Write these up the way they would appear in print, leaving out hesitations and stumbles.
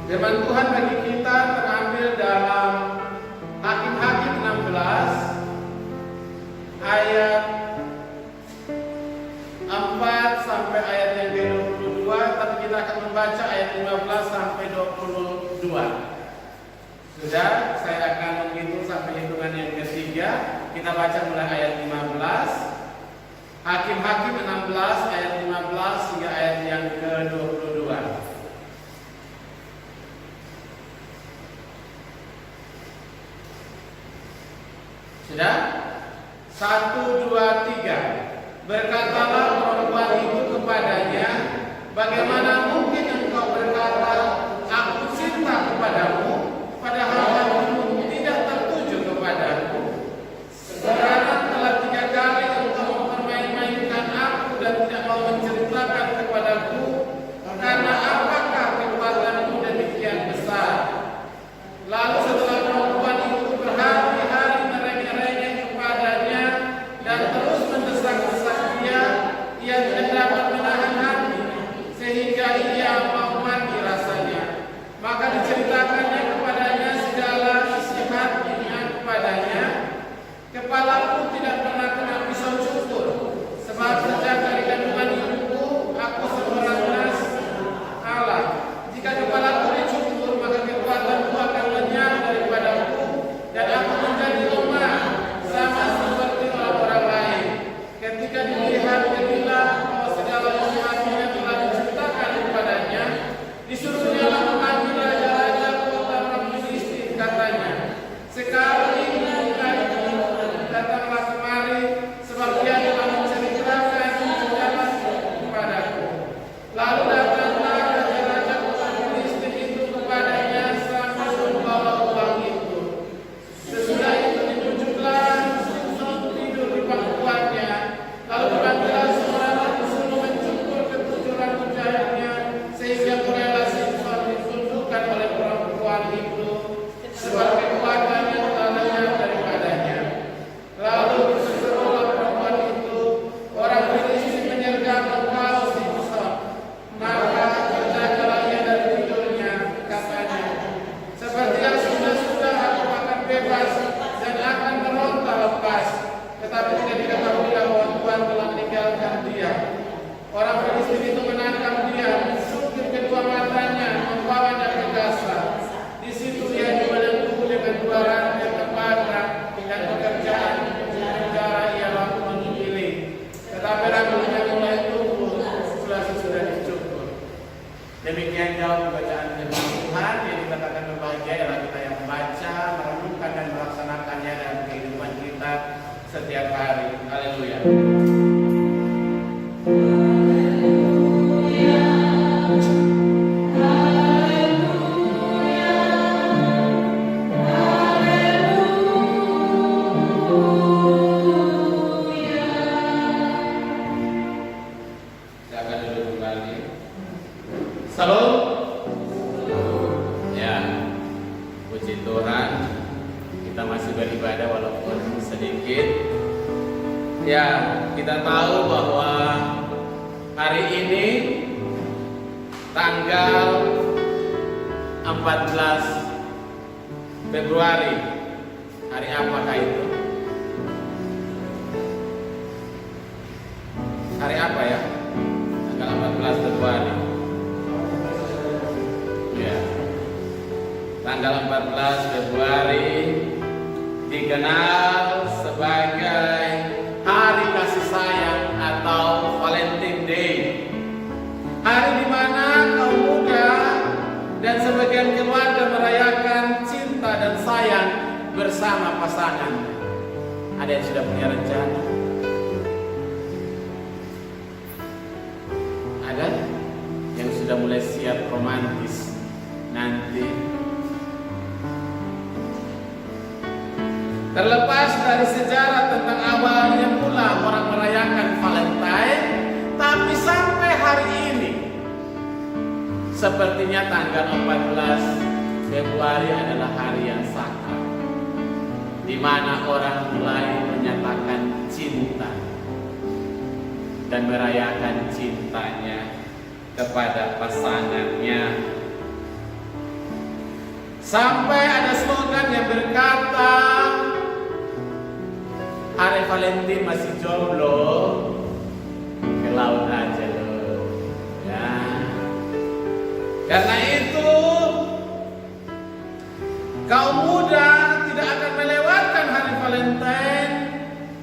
Firman Tuhan bagi kita terambil dalam Hakim-Hakim 16 ayat 4 sampai ayat yang ke-22, tapi kita akan membaca ayat 15 sampai 22. Sudah, saya akan menghitung sampai hitungan yang ketiga. Kita baca mulai ayat 15. Hakim-Hakim 16 ayat 15 hingga ayat yang ke-22. Sudah? 1, 2, 3. Berkatalah perempuan itu kepadanya, bagaimana mungkin engkau berkata, aku cinta kepadamu, padahal hatimu tidak tertuju kepadaku. Sekarang telah 3 kali engkau mempermain-mainkan aku dan tidak mau menceritakan kepadaku, karena apakah kekuatanmu demikian besar? Lalu setelah perempuan itu berhari-hari merengek-rengek kepadanya dan terus mendesak-desak dia tidak dapat menahan hati, sehingga ia mau mati rasanya. Maka diceritakannya kepadanya segala isi hatinya kepadanya. Kepalaku tidak pernah kena pisau cukur, sebab sejak dari kandungan ibuku aku seorang Allah. Jika kepalaku dicukur, maka kekuatanku akan lenyap daripadaku, dan aku menjadi lemah sama seperti orang lain. Ketika dilihat ketika bahwa segala isi hatinya telah diceritakan kepadanya, disuruhnyalah memanggil raja-raja kota orang Filistin, katanya, sekali datanglah kemari, sebab dia telah menceritakan segala kepadaku. Lalu datanglah raja-raja kota Filistin itu kepadanya sambil membawa uang itu. Sesudah itu dibujuklah Samson tidur di pangkuannya. Lalu dipanggillah seorang lagi suruh mencukur ketujuh rambut jahitnya, sehingga mulailah Samson ditundukkan oleh perempuan itu, sebab kekuatannya telah lenyap daripadanya. Lalu berserulah perempuan itu, orang Filistin menyergap engkau Samson. Maka terjagalah ia dari tidurnya, katanya, seperti yang sudah aku akan bebas dan akan meronta lepas. Tetapi tidak diketahui bahwa Tuhan telah meninggalkan dia. Orang Filistin itu menangkap dia, mensungkir kedua matanya, membawanya ke Gaza. Di situ dia dibelenggu dengan 2 rantai tembaga, dan pekerjaan penjara ialah menggiling. Tetapi rambutnya mulai tumbuh sesudah dicukur. Demikian jauh pembacaan firman Tuhan. Yang dikatakan berbahagia ialah kita yang membaca, merenungkan dan melaksanakannya dalam kehidupan kita setiap hari. Haleluya. Silakan duduk kembali. Salam. Ya, puji Tuhan, kita masih beribadah walaupun sedikit. Ya, kita tahu bahwa hari ini tanggal 14 Februari. Hari apakah itu? Hari apa ya? Tanggal 14 Februari. Ya. Tanggal 14 Februari dikenal sebagai Hari Kasih Sayang atau Valentine Day. Hari di mana kaum muda dan sebagian keluarga merayakan cinta dan sayang bersama pasangan. Ada yang sudah punya rencana? Ada yang sudah mulai siap romantis nanti? Terlepas dari sejarah tentang awalnya mula orang merayakan Valentine, tapi sampai hari ini sepertinya tanggal 14 Februari adalah hari yang sakral, di mana orang mulai menyatakan cinta dan merayakan cintanya kepada pasangannya. Sampai ada slogan yang berkata, hari Valentine masih jomblo, ke laut aja lo. Ya. Karena itu, kaum muda tidak akan melewatkan hari Valentine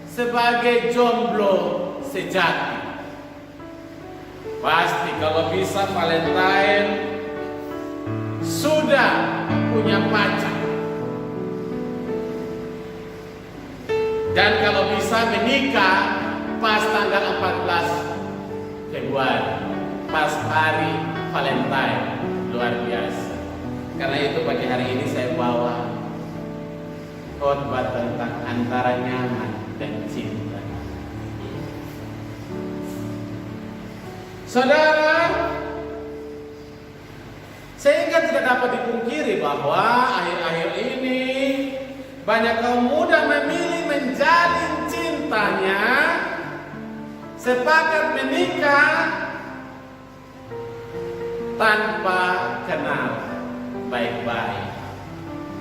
sebagai jomblo sejati. Pasti kalau bisa Valentine sudah punya pacar. Dan kalau bisa menikah pas tanggal 14 Februari, pas hari Valentine. Luar biasa. Karena itu pagi hari ini saya bawa khotbah tentang antara nyaman dan cinta. Saudara, sehingga tidak dapat dipungkiri bahwa akhir-akhir ini banyak kaum muda memilih menjalin cintanya, sepakat menikah tanpa kenal baik-baik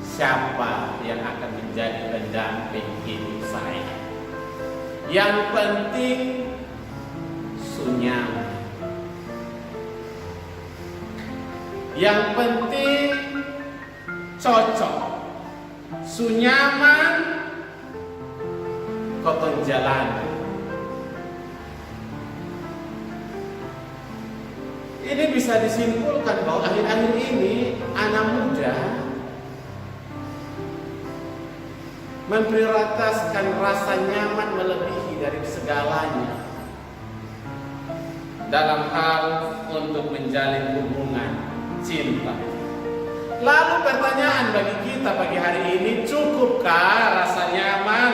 siapa yang akan menjadi pendamping hidup saya. Yang penting sunyaman. Yang penting cocok. Sunyaman koton jalan. Ini bisa disimpulkan bahwa akhir-akhir ini anak muda memprioritaskan rasa nyaman melebihi dari segalanya dalam hal untuk menjalin hubungan cinta. Lalu pertanyaan bagi kita pagi hari ini, cukupkah rasa nyaman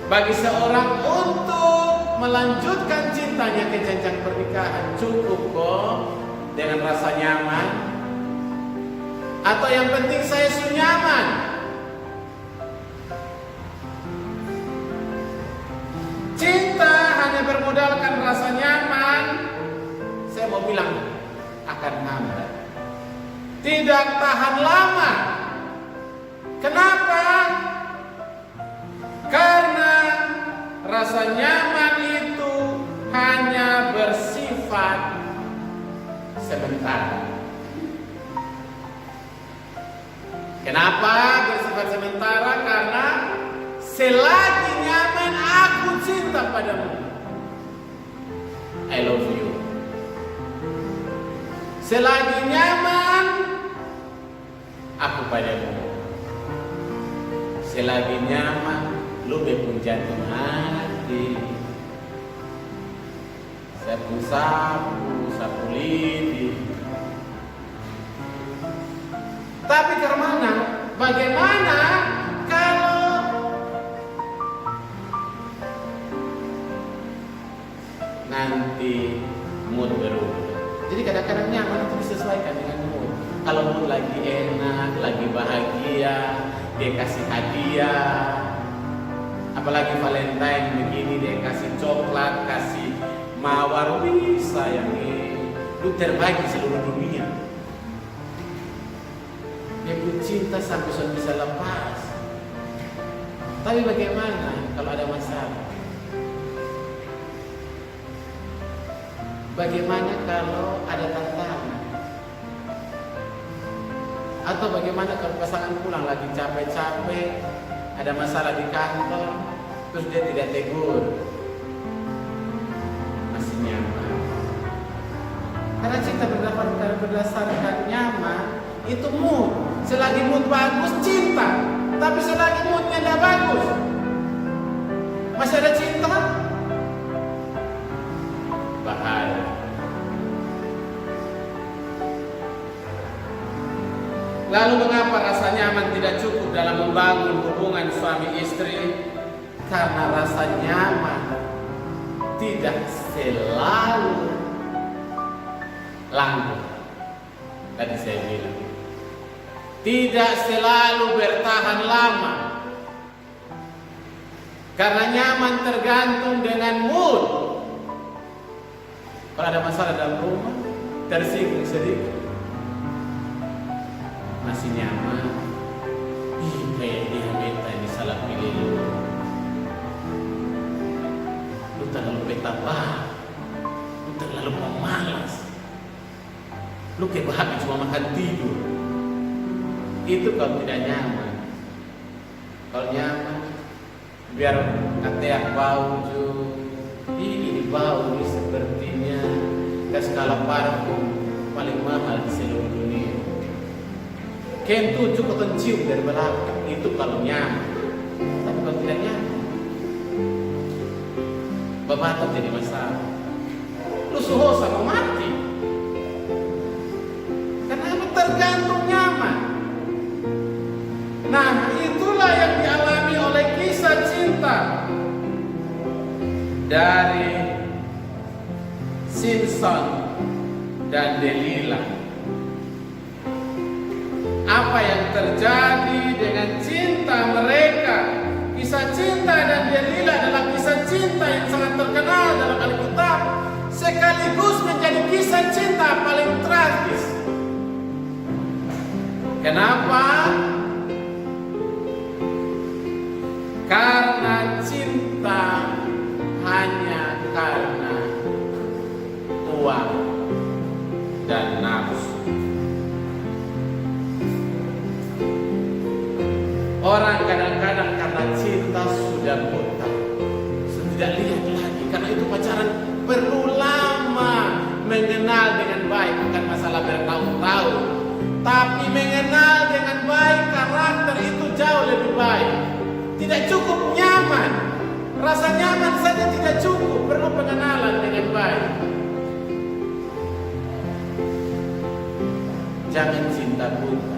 bagi seorang untuk melanjutkan cintanya ke jenjang pernikahan? Cukup kok dengan rasa nyaman? Atau yang penting saya sunyaman? Cinta hanya bermodalkan rasa nyaman, saya mau bilang akan hambat, tidak tahan lama. Kenapa? Karena rasa nyaman itu hanya bersifat sementara. Kenapa bersifat sementara? Karena selagi nyaman aku cinta padamu, I love you. Selagi nyaman aku padamu, selagi nyaman lu pun jantung hati. Sapu-sapu, sapu lidi. Tapi karena bagaimana kalau nanti mood berubah? Jadi kadang-kadang nyaman itu disesuaikan dengan mood. Kalau mood lagi enak, lagi bahagia, dia kasih hadiah. Apalagi Valentine begini, dia kasih coklat, kasih mawar. Wih sayangnya, lu terbagi seluruh dunia. Dia pun cinta sampai sudah bisa lepas. Tapi bagaimana kalau ada masalah? Bagaimana kalau ada tantangan? Atau bagaimana kalau pasangan pulang lagi capek-capek, ada masalah di kantor, terus dia tidak tegur, masih nyaman? Karena cinta berdasarkan nyaman, itu mood. Selagi mood bagus, cinta. Tapi selagi moodnya tidak bagus, masih ada cinta? Bahaya. Lalu mengapa rasa nyaman tidak cukup dalam membangun hubungan suami istri? Karena rasa nyaman tidak selalu langgeng. Tadi saya bilang, tidak selalu bertahan lama. Karena nyaman tergantung dengan mood. Kalau ada masalah dalam rumah, tersinggung sedikit, masih nyaman. Kayak dia beta ini salah pilih lu terlalu beta lu terlalu pemalas, lu kayak bahagia cuma makan tidur. Itu kalau tidak nyaman. Kalau nyaman, biar katanya bau ini bau ini sepertinya skala parfum paling mahal di seluruh dunia. Kentu cukup mencium dari belakang, itu kalau nyaman. Tapi kalau tidak nyaman, babatak jadi masalah. Lu suho sama mati. Kenapa tergantung nyaman? Nah, itulah yang dialami oleh kisah cinta dari Simpson dan Delilah. Apa yang terjadi dengan cinta mereka? Kisah cinta dan Delilah adalah kisah cinta yang sangat terkenal dalam Alkitab, sekaligus menjadi kisah cinta paling tragis. Kenapa? Karena cinta hanya karena uang dan nafsu. Orang kadang-kadang karena cinta sudah buta, tidak lihat lagi. Karena itu pacaran perlu lama, mengenal dengan baik, bukan masalah bertahun-tahun, tapi mengenal dengan baik karakter itu jauh lebih baik. Tidak cukup nyaman, rasa nyaman saja tidak cukup, perlu pengenalan dengan baik. Jangan cinta buta.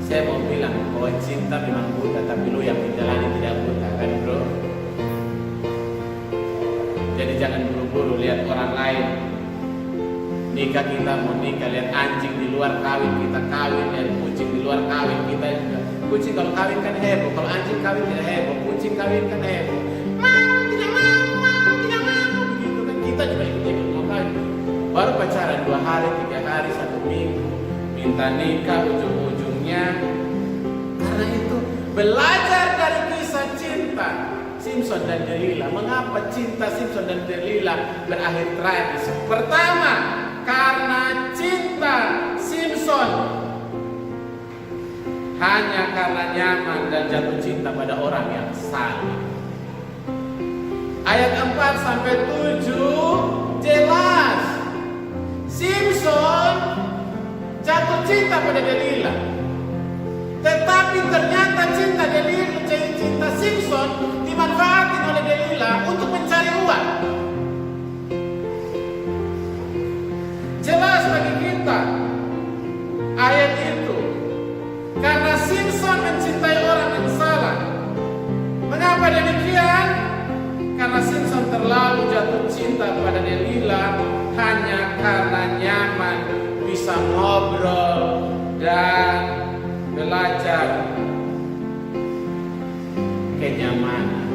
Saya mau bilang bahwa cinta memang buta, tapi lu yang menjalani tidak buta, kan bro? Jadi jangan buru-buru lihat orang lain nikah, kita mau nikah, lihat anjing di luar kawin, kita kawin, lihat kucing di luar kawin, kita juga. Kucing kalau kawin kan heboh, kalau anjing kawin tidak heboh, kucing kawin kan heboh. Mau tidak mau, begitu kan, kita juga ikut mau kawin. Baru pacaran 2 hari, 3 hari, 1 minggu, minta nikah, ujung-ujungnya. Karena itu belajar dari kisah cinta Simpson dan Delilah. Mengapa cinta Simpson dan Delilah berakhir tragis? Pertama, karena cinta Simpson hanya karena nyaman dan jatuh cinta pada orang yang salah. Ayat 4-7 jelas Simpson jatuh cinta pada Delilah. Tetapi ternyata cinta Delilah, cinta Simpson dimanfaatkan oleh Delilah untuk mencari uang. Jelas bagi kita ayat itu. Karena Simpson mencintai orang yang salah. Mengapa demikian? Karena Simpson terlalu jatuh cinta pada Delilah hanya karena nyaman, bisa ngobrol dan belajar kenyamanan.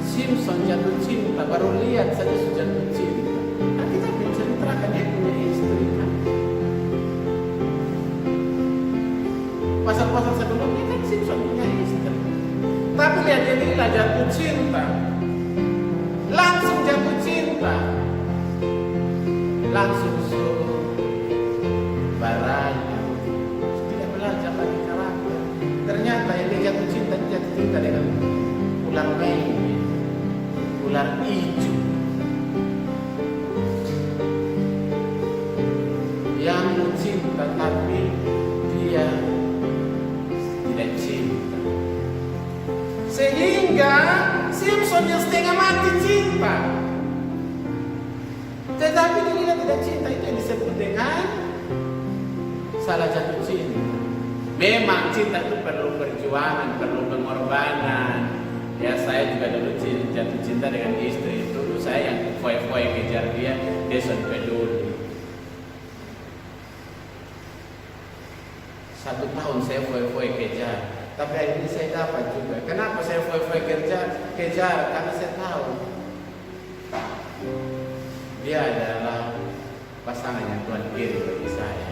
Simpson jatuh cinta, baru lihat saja sudah jatuh cinta. Nah, kita menceritakan dia punya istri kan? Pasal-pasal sebelumnya kan Simpson punya istri. Tapi lihat Delilah jatuh cinta, langsung jatuh cinta, langsung barangnya, tidak belajar lagi karakter. Ternyata yang dia jatuh cinta dengan ular merah, ular hijau, yang cinta tapi dia tidak cinta. Sehingga Simpson yang setengah mati cinta, tetapi dia tidak cinta. Itu yang disebut dengan salah jatuh cinta. Memang cinta itu perlu perjuangan, perlu pengorbanan. Ya, saya juga dulu jatuh cinta dengan istri. Dulu saya yang foya-foya kejar dia sampai dulu. 1 tahun saya foya-foya kejar, tapi hari ini saya dapat juga. Kenapa saya foya-foya kejar? Karena saya tahu dia adalah pasangan yang Tuhan kirim bagi saya.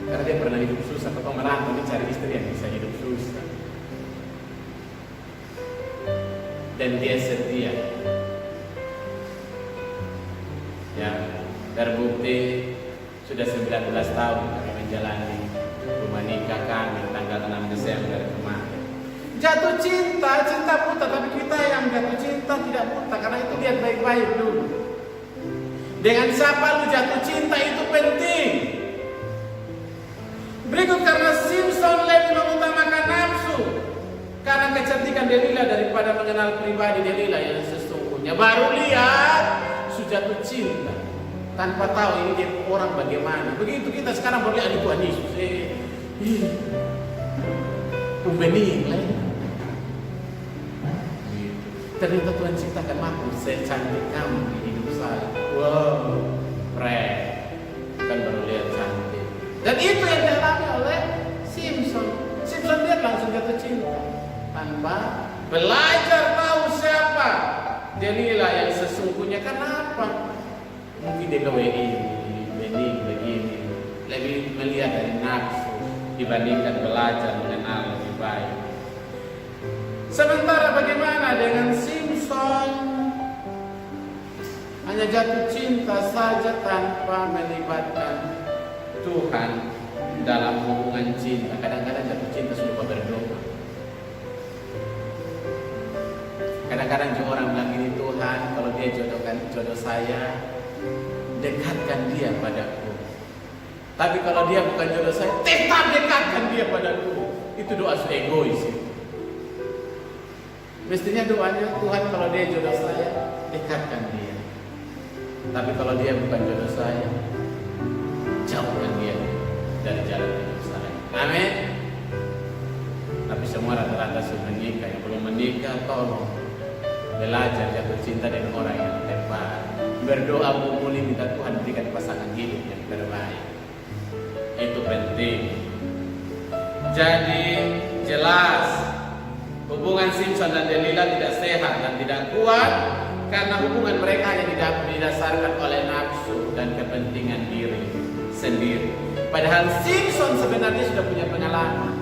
Karena dia pernah hidup susah, atau merantau, dia cari istri yang bisa hidup susah. Dan dia setia. Ya, terbukti sudah 19 tahun kami menjalani rumah nikah kami tanggal 6 Desember kemarin. Jatuh cinta, cinta buta, tapi kita yang jatuh cinta tidak buta, karena itu lihat baik-baik dulu. Dengan siapa lu jatuh cinta itu penting. Berikut, karena Simpson lebih mengutamakan nafsu karena kecantikan Delila daripada mengenal pribadi Delila yang sesungguhnya. Baru lihat sudah jatuh cinta tanpa tahu ini dia orang bagaimana. Begitu kita sekarang baru lihat Tuhan Yesus. Bening lah. Ternyata Tuhan ciptakan makhluk secantik kamu di hidup saya. Wow, keren. Kan baru lihat cantik. Dan itu yang dialami oleh Simpson. Simpson dia langsung jatuh cinta tanpa belajar tahu siapa Delila yang sesungguhnya. Kenapa? Mungkin dia gawe ini, bening begini, lebih melihat dari nafsu dibandingkan belajar mengenal lebih baik. Sementara bagaimana dengan Simpson? Hanya jatuh cinta saja tanpa melibatkan Tuhan dalam hubungan cinta. Kadang-kadang jatuh cinta lupa berdoa. Kadang-kadang juga orang bilang ini, Tuhan kalau dia jodohkan jodoh saya, dekatkan dia padaku. Tapi kalau dia bukan jodoh saya, tetap dekatkan dia padaku. Itu doa egois. Mestinya doanya, Tuhan kalau dia jodoh saya, dekatkan dia. Tapi kalau dia bukan jodoh saya, jauhkan dia dari jalan hidup saya. Amin. Tapi semua rata-rata sudah menikah. Yang belum menikah, tolong belajar jatuh cinta dengan orang yang tepat. Berdoa memulai minta Tuhan berikan pasangan hidup yang terbaik. Itu penting. Jadi jelas hubungan Simpson dan Delila tidak sehat dan tidak kuat karena hubungan mereka hanya didasarkan oleh nafsu dan kepentingan diri sendiri. Padahal Simpson sebenarnya sudah punya pengalaman.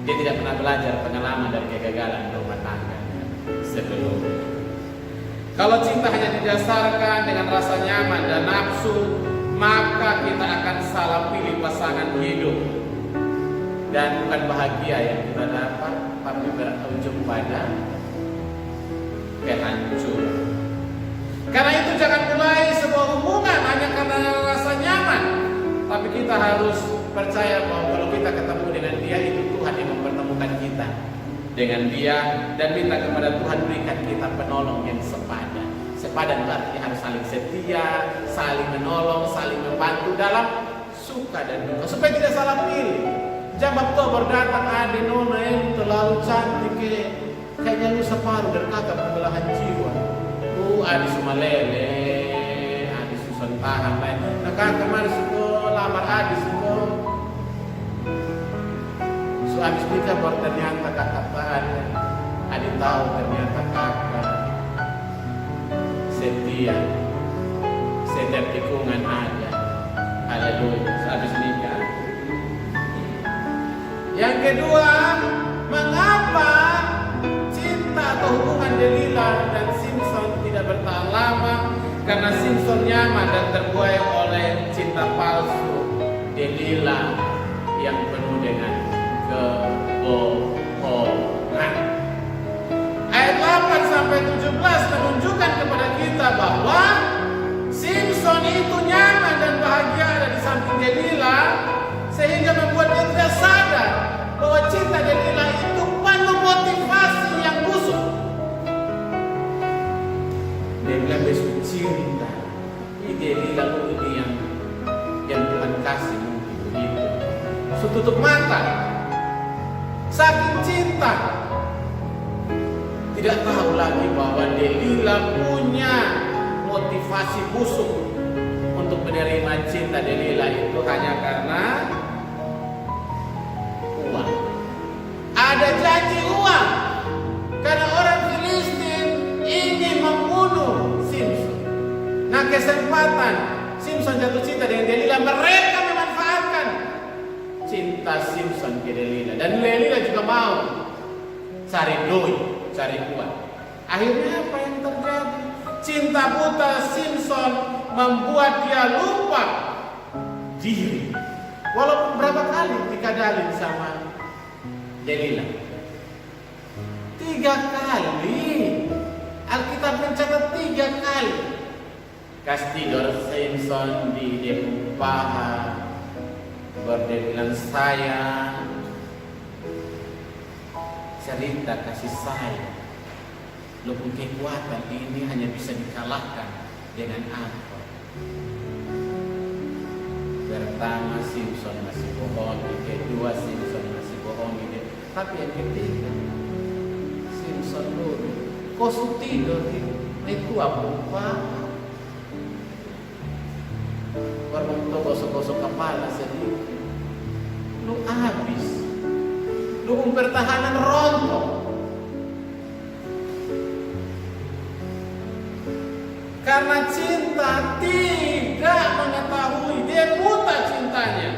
Dia tidak pernah belajar pengalaman dari kegagalan rumah tangga sebelumnya. Kalau cinta hanya didasarkan dengan rasa nyaman dan nafsu, maka kita akan salah pilih pasangan hidup. Dan bukan bahagia yang kita dapat, tapi berujung pada kehancuran. Karena itu jangan mulai sebuah hubungan hanya karena rasa nyaman. Tapi kita harus percaya bahwa kalau kita ketemu dengan dia, itu Tuhan yang mempertemukan kita dengan dia. Dan minta kepada Tuhan berikan kita penolong yang sepadan. Sepadan itu artinya harus saling setia, saling menolong, saling membantu dalam suka dan duka, supaya tidak salah pilih. Jam Oktober datang, ada nona yang terlalu cantik, kayaknya lu separuh dari kakak pembelahan jiwa. Adi Sumalele, Adi Susantahan lain. Nah kakak mari suko lamar Adi suko. So habis nikah baru ternyata kakak ada. Adi tahu ternyata kakak setia, setiap tikungan ada. Haleluya. So habis nikah. Yang kedua, mengapa cinta atau hubungan Delila dan Simpson tidak bertahan lama? Karena Simpson nyaman dan terbuai oleh cinta palsu Delila yang penuh dengan kebohongan. Ayat 8-17 menunjukkan kepada kita bahwa Simpson itu nyaman dan bahagia ada di samping Delila, sehingga membuat dia tidak sadar bahwa cinta Delila itu penuh motivasi yang busuk. Dia bilang besok cinta, ini Delila ini yang Tuhan kasih mungkin begitu. So tutup mata, saking cinta, tidak tahu lagi bahwa Delila punya motivasi busuk untuk menerima cinta Delila itu hanya karena uang. Ada janji uang karena orang Filistin ingin membunuh Simpson. Nah kesempatan Simpson jatuh cinta dengan Delila, mereka memanfaatkan cinta Simpson ke Delila. Dan Delila juga mau cari doi, cari uang. Akhirnya apa yang terjadi? Cinta buta Simpson membuat dia lupa diri. Walaupun berapa kali dikadalin sama Delila? 3 kali. Alkitab mencatat 3 kali. Kastidor Simpson di dia paha, berbilang sayang, cerita kasih sayang. Lupun kekuatan ini hanya bisa dikalahkan dengan apa? Pertama Simpson masih bohong, kedua Simpson masih bohong, tapi yang ketiga Simpson dulu kau tidur itu apa? Baru tuh gosok-gosok kepala sedikit, lu habis, lu pertahanan rontok. Karena cinta tidak mengetahui, dia buta cintanya.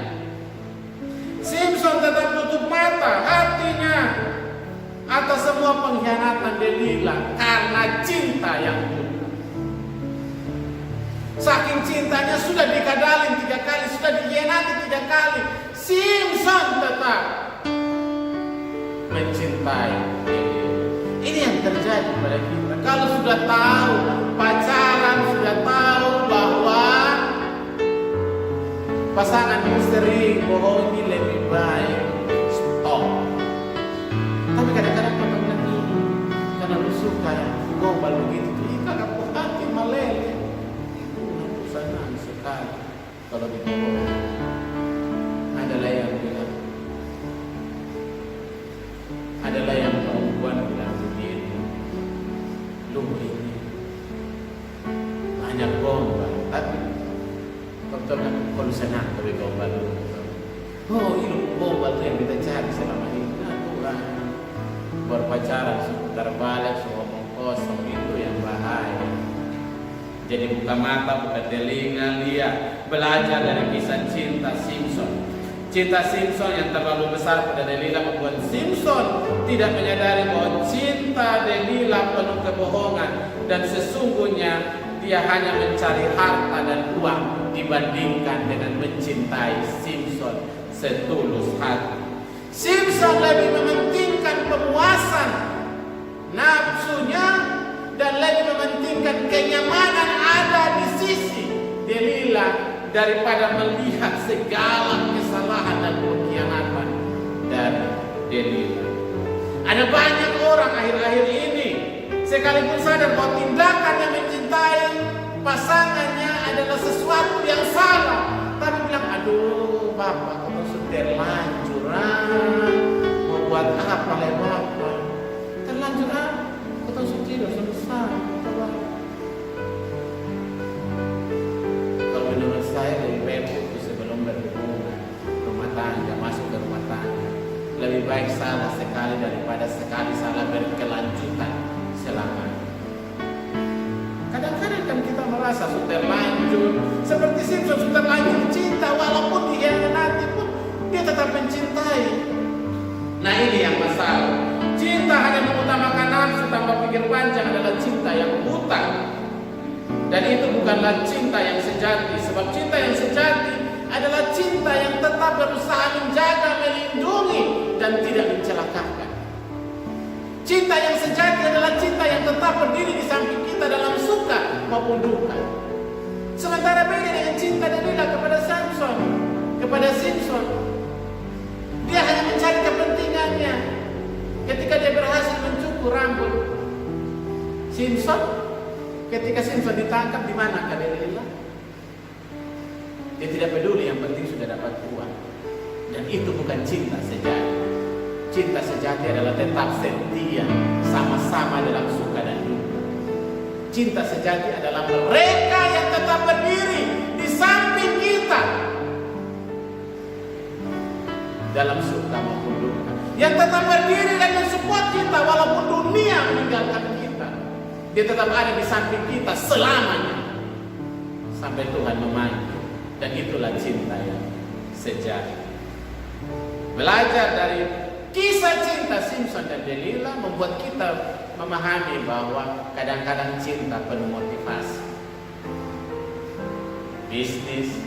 Simpson tetap tutup mata hatinya atas semua pengkhianatan Delila karena cinta yang buta. Saking cintanya sudah dikadalin 3 kali, sudah dikhianati 3 kali, Simpson tetap mencintai Delila. Ini yang terjadi pada kita. Kalau sudah tahu pacaran, sudah tahu bahwa pasangan istri bohongi lebih baik, stop. Tapi kadang-kadang kita bilang ini karena lu suka gombal begitu, kakak hati meleleh. Itu senang sekali kalau dibohongi. Adalah yang bilang, adalah yang perempuan bilang begini, lu ini hanya gombal, tapi kalau senang tapi gombal lu. Oh, itu gombal yang kita cari selama ini. Nah, berpacaran seputar balik, ngomong kosong, itu yang bahaya. Jadi buka mata, buka telinga, lihat, belajar dari kisah cinta Simpson. Cinta Simpson yang terlalu besar pada Delila membuat Simpson tidak menyadari bahwa cinta Delila penuh kebohongan dan sesungguhnya dia hanya mencari harta dan uang dibandingkan dengan mencintai Simpson setulus hati. Simpson lebih mementingkan pemuasan nafsunya dan lebih mementingkan kenyamanan ada di sisi Delila daripada melihat segala kesalahan dan pengkhianatan dari Delila. Ada banyak orang akhir-akhir ini sekalipun sadar bahwa tindakan yang mencintai pasangannya adalah sesuatu yang salah, tapi bilang, aduh bapak kamu sudah terlanjuran, mau buat apa lah bapak, terlanjuran, kau sudah tidak selesai. Kalau menurut saya lebih baik itu sebelum berhubungan rumah tangga, masuk ke rumah tangga, lebih baik salah sekali daripada sekali salah berkelanjutan selamanya. Kadang-kadang kan kita merasa sudah terlanjur, seperti Simpson sudah terlanjur cinta, walaupun dikhianati pun dia tetap mencintai. Nah ini yang masalah. Cinta hanya mengutamakan nafsu tanpa pikir panjang adalah cinta yang buta. Dan itu bukanlah cinta yang sejati, sebab cinta yang sejati adalah cinta yang tetap berusaha menjaga, melindungi, dan tidak mencelakakan. Cinta yang sejati adalah cinta yang tetap berdiri di samping kita dalam suka maupun duka. Sementara beda dengan cinta Delila kepada Simpson. Dia hanya mencari kepentingannya. Ketika dia berhasil mencukur rambut Simpson, ketika Simpson ditangkap, di mana Delila? Dia tidak peduli, yang penting sudah dapat uang. Dan itu bukan cinta sejati. Cinta sejati adalah tetap setia, sama-sama dalam suka dan duka. Cinta sejati adalah mereka yang tetap berdiri di samping kita dalam suka maupun duka, yang tetap berdiri dan mensupport kita walaupun dunia meninggalkan kita. Dia tetap ada di samping kita selamanya. sampai Tuhan memanggil. Dan itulah cinta yang sejati. Belajar dari kisah cinta Simpson dan Delila membuat kita memahami bahwa kadang-kadang cinta penuh motivasi. Bisnis,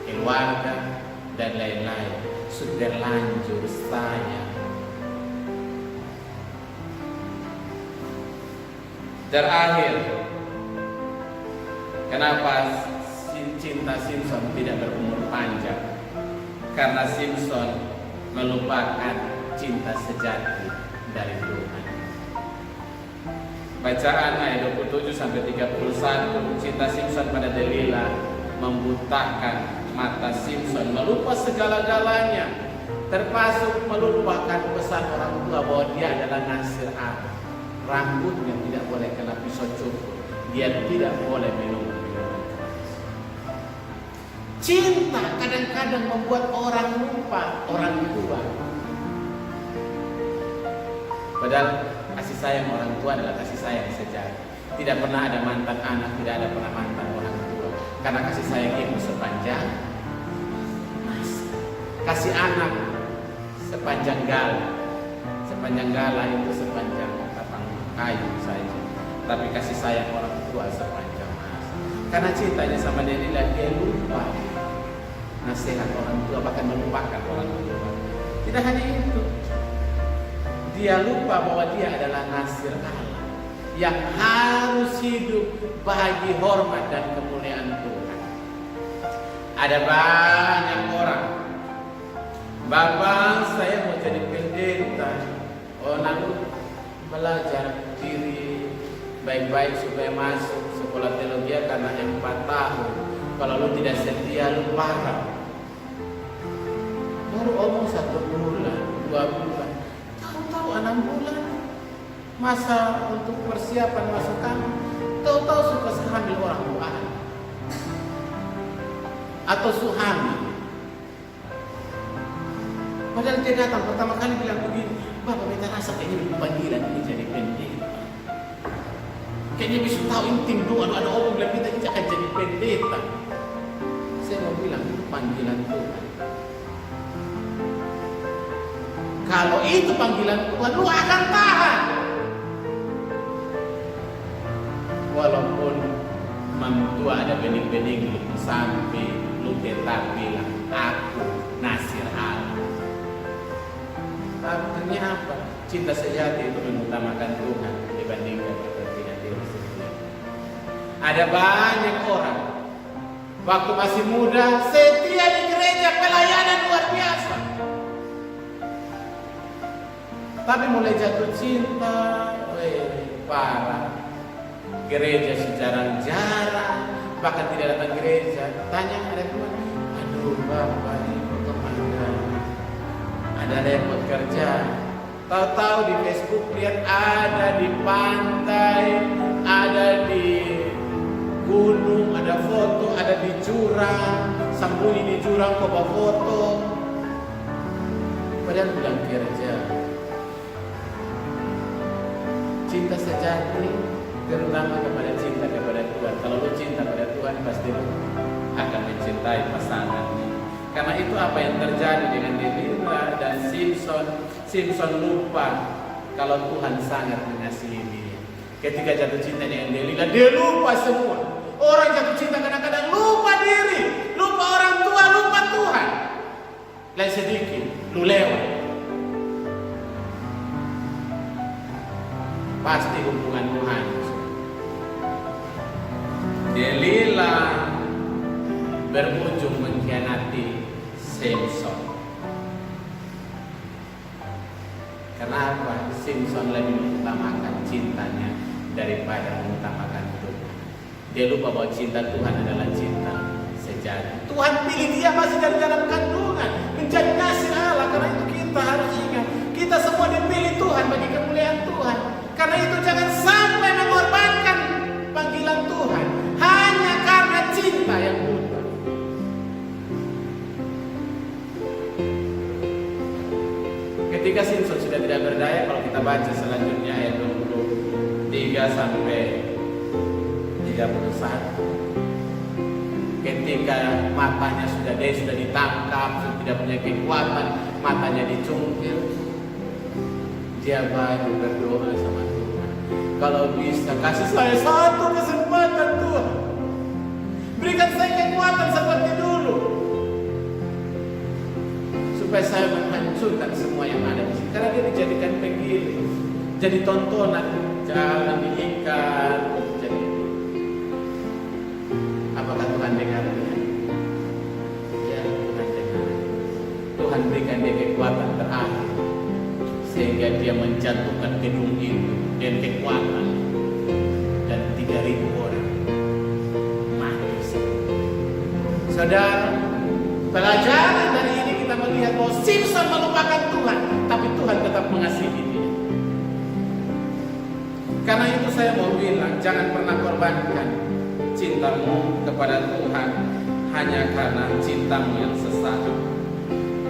keluarga, dan lain-lain sudah lanjut saya. Terakhir, kenapa cinta Simpson tidak berumur panjang? Karena Simpson melupakan cinta sejati dari Tuhan. Bacaan ayat 27 sampai 31, cinta Simpson pada Delila membutakan mata Simpson, melupa segala-galanya, termasuk melupakan pesan orang tua bahwa dia adalah nasir Allah. Rambutnya tidak boleh kena pisau cukur, dia tidak boleh minum minuman keras. Cinta kadang-kadang membuat orang lupa orang tua. Padahal kasih sayang orang tua adalah kasih sayang sejati. Tidak pernah ada mantan anak, tidak ada pernah mantan orang tua. Karena kasih sayang itu sepanjang masa. Kasih anak sepanjang gala. Sepanjang gala itu sepanjang kapang kayu saja. Tapi kasih sayang orang tua sepanjang masa. Karena cintanya sama Delila, dia lupa nasihat orang tua, bahkan melupakan orang tua. Tidak hanya itu, dia lupa bahwa dia adalah nasir Allah yang harus hidup bagi hormat dan kemuliaan Tuhan. Ada banyak orang, Bapak saya mau jadi pendeta, lalu belajar diri baik-baik supaya masuk sekolah teologi karena 4 tahun. Kalau lu tidak setia, lu parah. Baru omong 1 bulan, 2 bulan, tahu-tahu 6 bulan. Masa untuk persiapan masuk kampus, tahu-tahu suka hamil orang tua atau suami. Padahal dia datang pertama kali bilang begini, Bapak beta rasa kayaknya panggilan ini jadi pendeta. Kayaknya bisa tahu intim doa, ada orang bilang kita ini akan jadi pendeta. Saya mau bilang itu panggilan Tuhan. Kalau itu panggilan Tuhan, lu akan tahan. Walaupun tua ada bening-bening sampai lu tetap bilang aku nasir Allah. Artinya apa? Cinta sejati itu mengutamakan Tuhan dibandingkan kepentingan diri sendiri. Ada banyak orang waktu masih muda setia di gereja, pelayanan luar biasa. Tapi mulai jatuh cinta, parah. Gereja sejarang-jarang, bahkan tidak datang gereja. Tanya ada teman, aduh Bapak ini ada repot kerja. Tahu-tahu di Facebook lihat ada di pantai, ada di gunung, ada foto, ada di jurang, sembunyi di jurang bawa foto. Padahal bilang kerja. Cinta sejati terutama kepada cinta kepada Tuhan. Kalau lu cinta pada Tuhan, pasti lu akan mencintai pasangannya. Karena itu apa yang terjadi dengan Delila dan Simpson. Simpson lupa kalau Tuhan sangat mengasihi dia. Ketika jatuh cinta dengan Delila, dia lupa semua. Orang jatuh cinta kadang-kadang lupa diri, lupa orang tua, lupa Tuhan. Lain sedikit, lu lewat. Pasti hubungan Tuhan. Delila berujung mengkhianati Simpson. Kenapa? Simpson lebih mengutamakan cintanya daripada mengutamakan Tuhan. Dia lupa bahwa cinta Tuhan adalah cinta sejati. Tuhan pilih dia masih dari dalam kandungan menjadi nasir Allah. Karena itu kita harus ingat, kita semua dipilih Tuhan bagi kemuliaan Tuhan. Karena itu jangan sampai mengorbankan panggilan Tuhan hanya karena cinta yang buta. Ketika Simpson sudah tidak berdaya, kalau kita baca selanjutnya ayat 23 sampai 31, 31. Ketika matanya sudah ditangkap, sudah tidak punya kekuatan, matanya dicungkil, dia baru berdoa sama Tuhan. Kalau bisa kasih saya satu kesempatan Tuhan, berikan saya kekuatan seperti dulu, supaya saya menghancurkan semua yang ada di sini. Karena dia dijadikan penggiling, jadi tontonan, jalan diikat. Jadi apakah Tuhan dengar dia? Ya, Tuhan dengar. Tuhan berikan dia kekuatan terakhir, sehingga dia menjatuhkan gedung itu dengan kekuatan, dan 3.000 orang mati. Saudara, pelajaran dari ini kita melihat bahwa Simson melupakan Tuhan, tapi Tuhan tetap mengasihi dia. Karena itu saya mau bilang, jangan pernah korbankan cintamu kepada Tuhan hanya karena cintamu yang sesaat.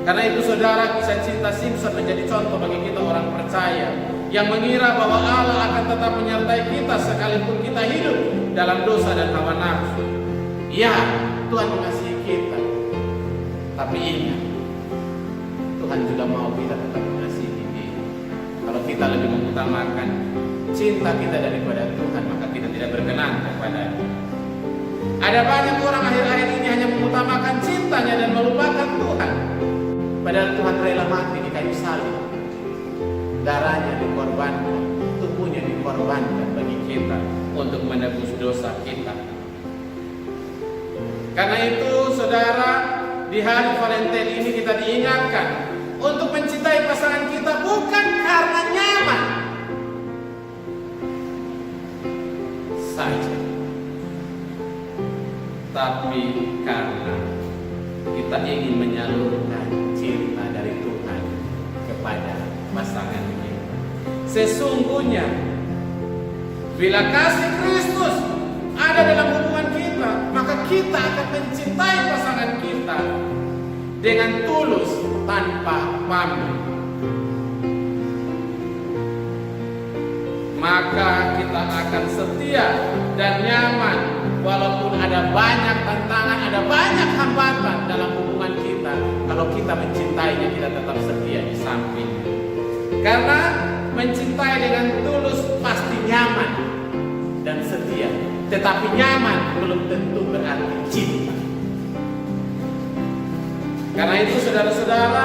Karena itu saudara, kisah cinta Simson menjadi contoh bagi kita orang percaya yang mengira bahwa Allah akan tetap menyertai kita sekalipun kita hidup dalam dosa dan hawa nafsu. Ya, Tuhan mengasihi kita, tapi ingat, Tuhan juga mau kita tetap mengasihi dia. Kalau kita lebih mengutamakan cinta kita daripada Tuhan, maka kita tidak berkenan kepada-Nya. Ada banyak orang akhir-akhir ini hanya mengutamakan cintanya dan melupakan Tuhan. Padahal Tuhan rela mati di kayu salib, darahnya dikorbankan, tubuhnya dikorbankan bagi kita untuk menebus dosa kita. Karena itu saudara, di hari Valentine ini kita diingatkan untuk mencintai pasangan kita bukan karena nyaman saja, tapi karena kita ingin menyalurkan cinta dari Tuhan kepada pasangan kita. Sesungguhnya bila kasih Kristus ada dalam hubungan kita, maka kita akan mencintai pasangan kita dengan tulus tanpa pamrih. Maka kita akan setia dan nyaman walaupun ada banyak tantangan, ada banyak hambatan dalam hubungan kita. Kalau kita mencintainya, kita tetap setia di sampingnya. Karena mencintai dengan tulus pasti nyaman dan setia. Tetapi nyaman belum tentu berarti cinta. Karena itu saudara-saudara,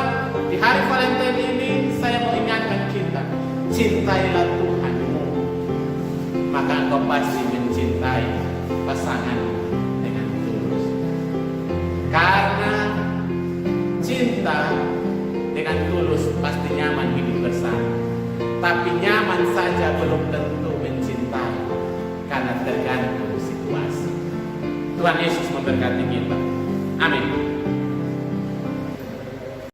di hari Valentine ini saya mau ingatkan kita, cintailah Tuhanmu, maka engkau pasti mencintai pasangan dengan tulus. Karena cinta dengan tulus pasti nyaman hidup bersama. Tapi nyaman saja belum tentu mencintai, karena tergantung situasi. Tuhan Yesus memberkati kita. Amin.